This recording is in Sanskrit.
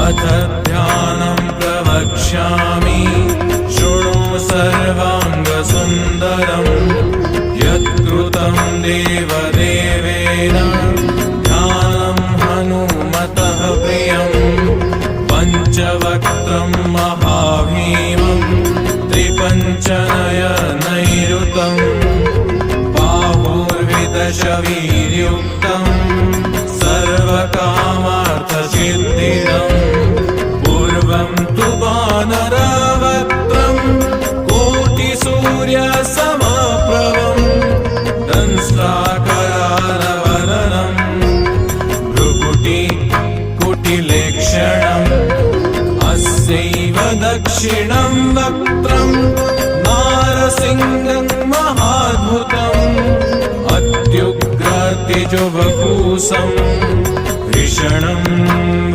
अथ ध्यानं प्रवक्ष्यामि शृणु सर्वाङ्गसुन्दरम् यत्कृतं देवदेवेन ध्यानं हनुमतः प्रियम् पञ्चवक्त्रं महाभीमं त्रिपञ्चनयनैरुतं बाहुर्विदशवीर्युक्तं सर्वकामार्थसिद्धिदम् पूर्वं तु वानरवक्त्रं कोटिसूर्यसमप्रभं दंष्ट्राकरालवदनं भ्रुकुटिकुटिलेक्षणम् अस्यैव दक्षिणं वक्त्रं नारसिंहं महाद्भुतम् अत्युग्रतेजोवपुषं भीषणम्